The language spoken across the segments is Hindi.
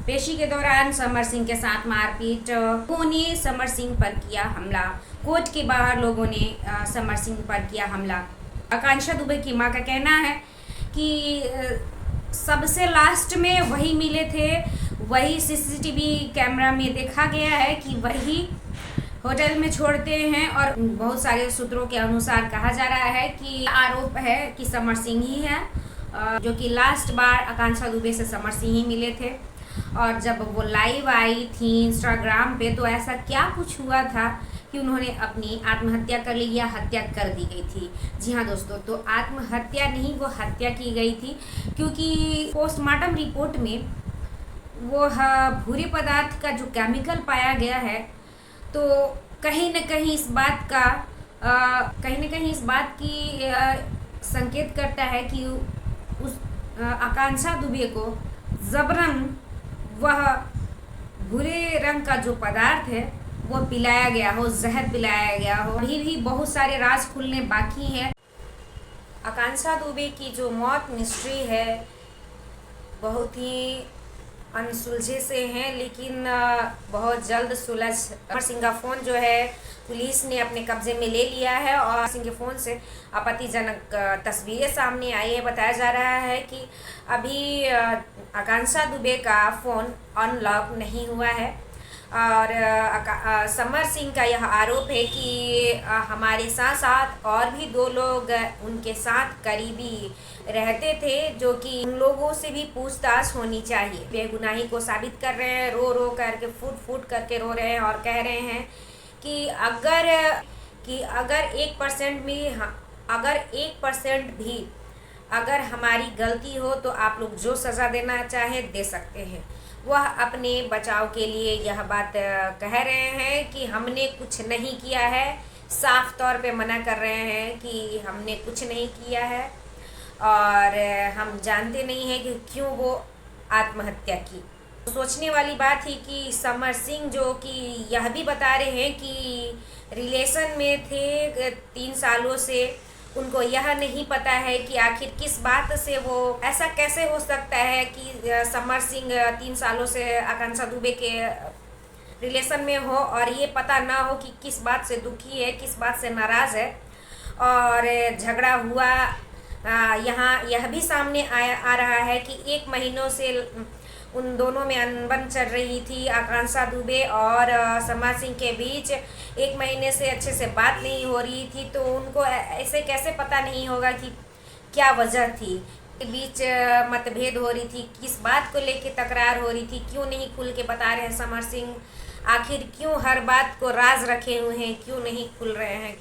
पेशी के दौरान समर सिंह के साथ मारपीट, लोगों ने समर सिंह पर किया हमला। कोर्ट के बाहर लोगों ने समर सिंह पर किया हमला। आकांक्षा दुबे की मां का कहना है कि सबसे लास्ट में वही मिले थे, वही सीसीटीवी कैमरा में देखा गया है कि वही होटल में छोड़ते हैं। और बहुत सारे सूत्रों के अनुसार कहा जा रहा है कि आरोप है कि समर सिंह ही है, जो कि लास्ट बार आकांक्षा दुबे से समर सिंह ही मिले थे। और जब वो लाइव आई थी इंस्टाग्राम पे तो ऐसा क्या कुछ हुआ था कि उन्होंने अपनी आत्महत्या कर ली या हत्या कर दी गई थी। जी हाँ दोस्तों, तो आत्महत्या नहीं, वो हत्या की गई थी, क्योंकि पोस्टमार्टम रिपोर्ट में वो भूरे पदार्थ का जो केमिकल पाया गया है, तो कहीं न कहीं इस बात की संकेत करता है कि उस आकांक्षा दुबे को जबरन वह भूरे रंग का जो पदार्थ है वो पिलाया गया हो, जहर पिलाया गया हो। अभी भी बहुत सारे राज खुलने बाकी हैं। आकांक्षा दुबे की जो मौत मिस्ट्री है बहुत ही अनसुलझे से हैं, लेकिन बहुत जल्द सुलझ। समर सिंह का फ़ोन जो है पुलिस ने अपने कब्जे में ले लिया है और सिंह के फ़ोन से आपत्तिजनक तस्वीरें सामने आई है। बताया जा रहा है कि अभी आकांक्षा दुबे का फ़ोन अनलॉक नहीं हुआ है और समर सिंह का यह आरोप है कि हमारे साथ साथ और भी 2 लोग उनके साथ करीबी रहते थे, जो कि उन लोगों से भी पूछताछ होनी चाहिए। बेगुनाही को साबित कर रहे हैं, रो रो करके फूट करके रो रहे हैं और कह रहे हैं कि अगर 1% भी अगर हमारी गलती हो तो आप लोग जो सज़ा देना चाहें दे सकते हैं। वह अपने बचाव के लिए यह बात कह रहे हैं कि हमने कुछ नहीं किया है, साफ तौर पे मना कर रहे हैं कि हमने कुछ नहीं किया है और हम जानते नहीं हैं कि क्यों वो आत्महत्या की। सोचने वाली बात थी कि समर सिंह जो कि यह भी बता रहे हैं कि रिलेशन में थे 3 सालों से, उनको यह नहीं पता है कि आखिर किस बात से वो ऐसा कैसे हो सकता है कि समर सिंह 3 सालों से आकांक्षा दुबे के रिलेशन में हो और ये पता ना हो कि किस बात से दुखी है, किस बात से नाराज़ है और झगड़ा हुआ। यहाँ यह भी सामने आ रहा है कि 1 महीनों से उन दोनों में अनबन चल रही थी। आकांक्षा दुबे और समर सिंह के बीच 1 महीने से अच्छे से बात नहीं हो रही थी, तो उनको ऐसे कैसे पता नहीं होगा कि क्या वजह थी। बीच मतभेद हो रही थी, किस बात को लेके तकरार हो रही थी, क्यों नहीं खुल के बता रहे हैं समर सिंह, आखिर क्यों हर बात को राज रखे हुए हैं, क्यों नहीं खुल रहे हैं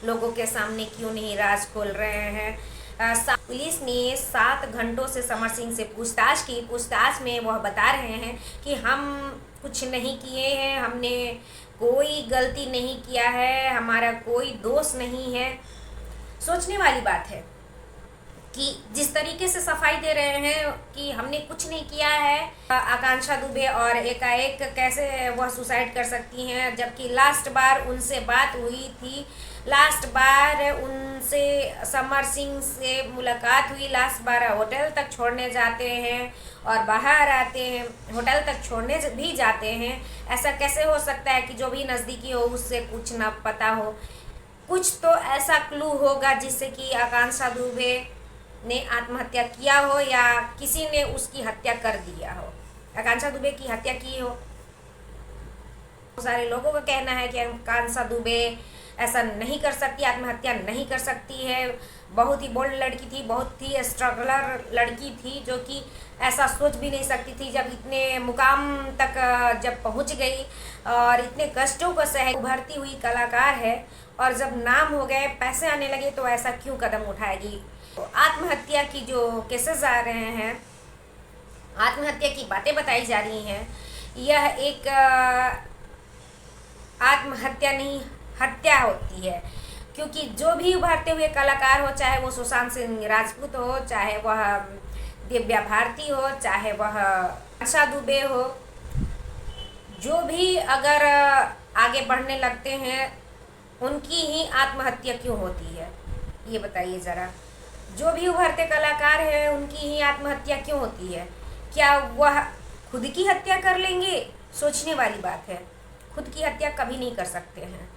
लोगों के सामने, क्यों नहीं राज खोल रहे हैं। पुलिस ने 7 घंटों से समर सिंह से पूछताछ की। पूछताछ में वह बता रहे हैं कि हम कुछ नहीं किए हैं, हमने कोई गलती नहीं किया है, हमारा कोई दोष नहीं है। सोचने वाली बात है कि जिस तरीके से सफाई दे रहे हैं कि हमने कुछ नहीं किया है आकांक्षा दुबे, और एकाएक कैसे वह सुसाइड कर सकती हैं, जबकि लास्ट बार उनसे बात हुई थी, लास्ट बार उनसे समर सिंह से मुलाकात हुई, लास्ट बार होटल तक छोड़ने जाते हैं और बाहर आते हैं, होटल तक छोड़ने भी जाते हैं। ऐसा कैसे हो सकता है कि जो भी नज़दीकी हो उससे कुछ ना पता हो। कुछ तो ऐसा क्लू होगा जिससे कि आकांक्षा दुबे ने आत्महत्या किया हो या किसी ने उसकी हत्या कर दिया हो, आकांक्षा दुबे की हत्या की हो। बहुत सारे लोगों का कहना है कि आकांक्षा दुबे ऐसा नहीं कर सकती, आत्महत्या नहीं कर सकती है। बहुत ही बोल्ड लड़की थी, बहुत ही स्ट्रगलर लड़की थी, जो कि ऐसा सोच भी नहीं सकती थी। जब इतने मुकाम तक जब पहुंच गई और इतने कष्टों को सह उभरती हुई कलाकार है, और जब नाम हो गए, पैसे आने लगे, तो ऐसा क्यों कदम उठाएगी। तो आत्महत्या की जो केसेस आ रहे हैं, आत्महत्या की बातें बताई जा रही हैं, यह एक आत्महत्या नहीं हत्या होती है। क्योंकि जो भी उभरते हुए कलाकार हो, चाहे वो सुशांत सिंह राजपूत हो, चाहे वह दिव्या भारती हो, चाहे वह आकांक्षा दुबे हो, जो भी अगर आगे बढ़ने लगते हैं उनकी ही आत्महत्या क्यों होती है, ये बताइए ज़रा। जो भी उभरते कलाकार हैं उनकी ही आत्महत्या क्यों होती है। क्या वह खुद की हत्या कर लेंगे, सोचने वाली बात है। खुद की हत्या कभी नहीं कर सकते हैं।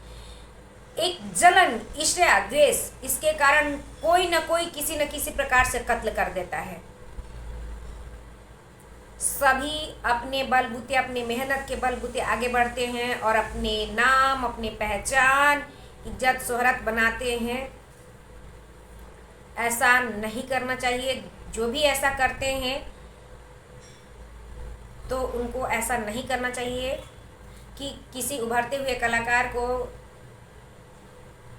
एक जलन, ईर्ष्या, द्वेष, इसके कारण कोई न कोई किसी न किसी प्रकार से कत्ल कर देता है। सभी अपने बलबूते, अपने मेहनत के बलबूते आगे बढ़ते हैं और अपने नाम, अपने पहचान, इज्जत, शोहरत बनाते हैं। ऐसा नहीं करना चाहिए। जो भी ऐसा करते हैं तो उनको ऐसा नहीं करना चाहिए कि किसी उभरते हुए कलाकार को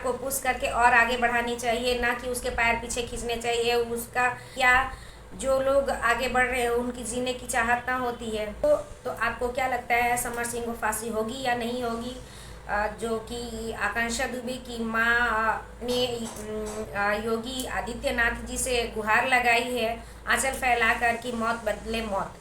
पुश करके और आगे बढ़ानी चाहिए, ना कि उसके पैर पीछे खींचने चाहिए। उसका क्या, जो लोग आगे बढ़ रहे हैं उनकी जीने की चाहत ना होती है। तो आपको क्या लगता है, समर सिंह को फांसी होगी या नहीं होगी? जो कि आकांक्षा दुबे की माँ ने योगी आदित्यनाथ जी से गुहार लगाई है आंचल फैलाकर कि मौत बदले मौत,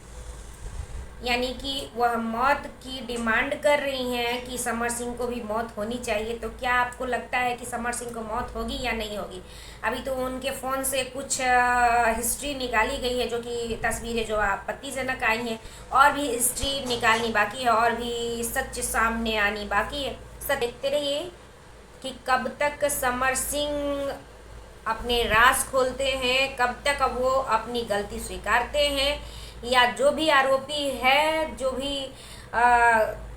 यानी कि वह मौत की डिमांड कर रही हैं कि समर सिंह को भी मौत होनी चाहिए। तो क्या आपको लगता है कि समर सिंह को मौत होगी या नहीं होगी? अभी तो उनके फ़ोन से कुछ हिस्ट्री निकाली गई है, जो कि तस्वीरें जो आपत्तिजनक आई हैं, और भी हिस्ट्री निकालनी बाकी है, और भी सच सामने आनी बाकी है। सब देखते रहिए कि कब तक समर सिंह अपने राज खोलते हैं, कब तक वो अपनी गलती स्वीकारते हैं, या जो भी आरोपी है, जो भी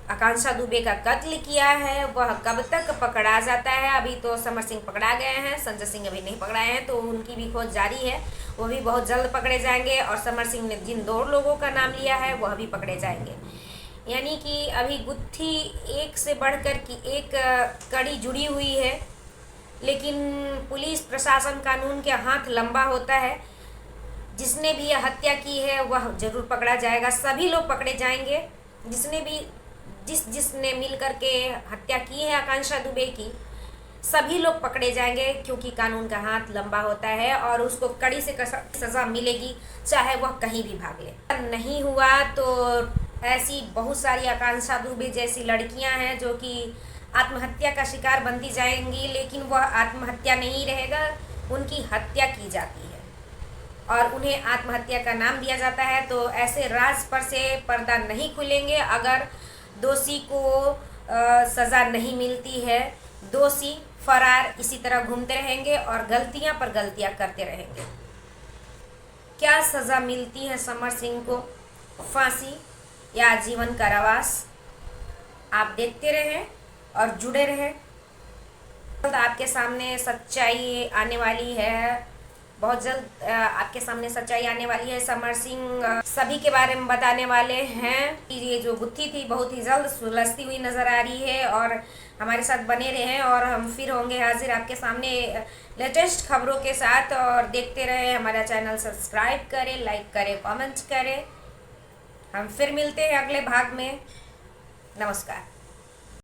आकांक्षा दुबे का कत्ल किया है, वह कब तक पकड़ा जाता है। अभी तो समर सिंह पकड़ा गए हैं, संजय सिंह अभी नहीं पकड़ाए हैं, तो उनकी भी खोज जारी है। वो भी बहुत जल्द पकड़े जाएंगे, और समर सिंह ने जिन 2 लोगों का नाम लिया है वह भी पकड़े जाएंगे। यानी कि अभी गुत्थी एक से बढ़कर की एक कड़ी जुड़ी हुई है, लेकिन पुलिस प्रशासन कानून के हाथ लंबा होता है। जिसने भी यह हत्या की है वह जरूर पकड़ा जाएगा, सभी लोग पकड़े जाएंगे। जिसने मिल करके हत्या की है आकांक्षा दुबे की, सभी लोग पकड़े जाएंगे, क्योंकि कानून का हाथ लंबा होता है और उसको कड़ी से सज़ा मिलेगी, चाहे वह कहीं भी भाग ले। नहीं हुआ तो ऐसी बहुत सारी आकांक्षा दुबे जैसी लड़कियां हैं जो कि आत्महत्या का शिकार बनती जाएंगी, लेकिन वह आत्महत्या नहीं रहेगा, उनकी हत्या की जाती है और उन्हें आत्महत्या का नाम दिया जाता है। तो ऐसे राज पर से पर्दा नहीं खुलेंगे अगर दोषी को सज़ा नहीं मिलती है। दोषी फरार इसी तरह घूमते रहेंगे और गलतियां पर गलतियां करते रहेंगे। क्या सज़ा मिलती है समर सिंह को, फांसी या आजीवन कारावास? आप देखते रहें और जुड़े रहें। आपके सामने सच्चाई आने वाली है, बहुत जल्द आपके सामने सच्चाई आने वाली है। समर सिंह सभी के बारे में बताने वाले हैं कि ये जो गुत्थी थी बहुत ही जल्द सुलझती हुई नज़र आ रही है। और हमारे साथ बने रहें और हम फिर होंगे हाजिर आपके सामने लेटेस्ट खबरों के साथ। और देखते रहें, हमारा चैनल सब्सक्राइब करें, लाइक करें, कमेंट करें। हम फिर मिलते हैं अगले भाग में। नमस्कार।